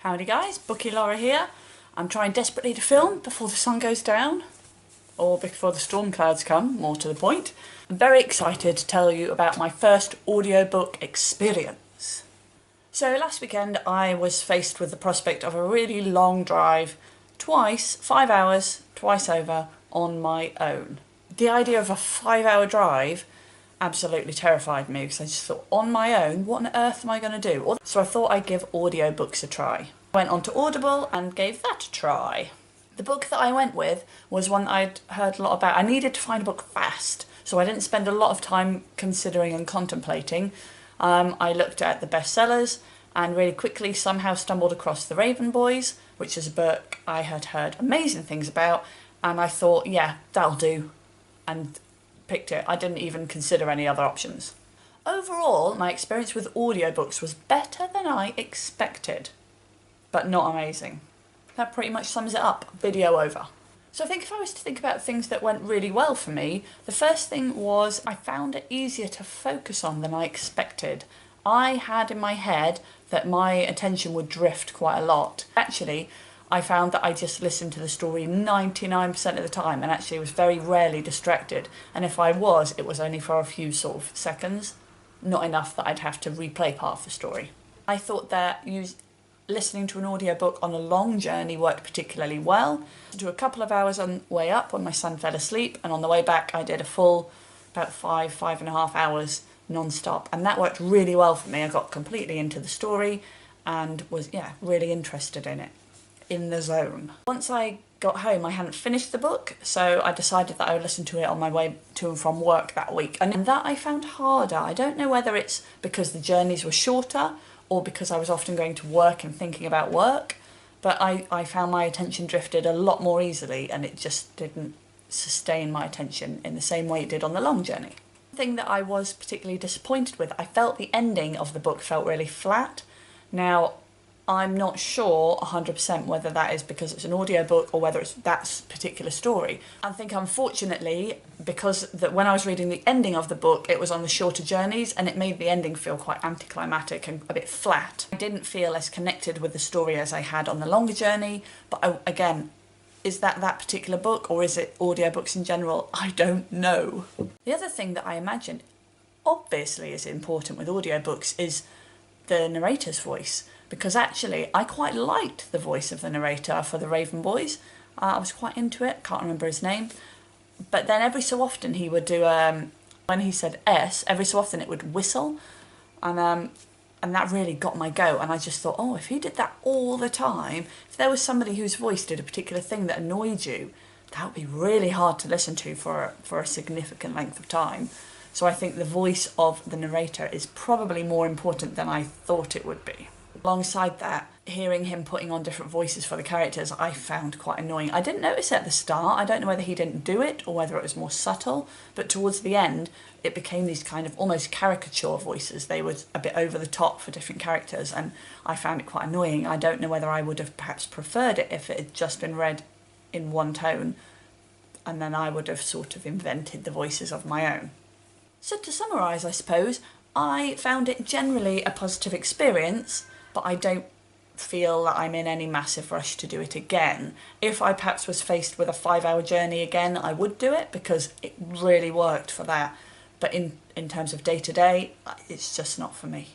Howdy guys, Bookie Laura here. I'm trying desperately to film before the sun goes down, or before the storm clouds come, more to the point. I'm very excited to tell you about my first audiobook experience. So last weekend I was faced with the prospect of a really long drive, twice, 5 hours, twice over, on my own. The idea of a 5-hour drive absolutely terrified me because I just thought, on my own, what on earth am I going to do? So I thought I'd give audiobooks a try. I went on to Audible and gave that a try. The book that I went with was one I'd heard a lot about. I needed to find a book fast, so I didn't spend a lot of time considering and contemplating. I looked at the bestsellers and really quickly somehow stumbled across The Raven Boys, which is a book I had heard amazing things about, and I thought, yeah, that'll do, and picked it. I didn't even consider any other options. Overall, my experience with audiobooks was better than I expected, but not amazing. That pretty much sums it up. Video over. So I think if I was to think about things that went really well for me, the first thing was I found it easier to focus on than I expected. I had in my head that my attention would drift quite a lot. Actually, I found that I just listened to the story 99% of the time and actually was very rarely distracted. And if I was, it was only for a few sort of seconds, not enough that I'd have to replay part of the story. I thought that listening to an audiobook on a long journey worked particularly well. I did a couple of hours on the way up when my son fell asleep, and on the way back I did a full about 5.5 hours non-stop, and that worked really well for me. I got completely into the story and was really interested in it. In the zone. Once I got home, I hadn't finished the book, so I decided that I would listen to it on my way to and from work that week, and that I found harder. I don't know whether it's because the journeys were shorter or because I was often going to work and thinking about work, but I found my attention drifted a lot more easily, and it just didn't sustain my attention in the same way it did on the long journey. The thing that I was particularly disappointed with, I felt the ending of the book felt really flat. Now, I'm not sure 100% whether that is because it's an audiobook or whether it's that particular story. I think unfortunately, because when I was reading the ending of the book, it was on the shorter journeys and it made the ending feel quite anticlimactic and a bit flat. I didn't feel as connected with the story as I had on the longer journey, but again, is that particular book or is it audiobooks in general? I don't know. The other thing that I imagine obviously is important with audiobooks is the narrator's voice. Because actually, I quite liked the voice of the narrator for The Raven Boys. I was quite into it, can't remember his name. But then every so often he would do, when he said S, every so often it would whistle. And that really got my go. And I just thought, oh, if he did that all the time, if there was somebody whose voice did a particular thing that annoyed you, that would be really hard to listen to for a significant length of time. So I think the voice of the narrator is probably more important than I thought it would be. Alongside that, hearing him putting on different voices for the characters I found quite annoying. I didn't notice it at the start. I don't know whether he didn't do it or whether it was more subtle, but towards the end it became these kind of almost caricature voices. They were a bit over the top for different characters and I found it quite annoying. I don't know whether I would have perhaps preferred it if it had just been read in one tone and then I would have sort of invented the voices of my own. So to summarise, I suppose, I found it generally a positive experience, but I don't feel that I'm in any massive rush to do it again. If I perhaps was faced with a 5-hour journey again, I would do it because it really worked for that. But in terms of day-to-day, it's just not for me.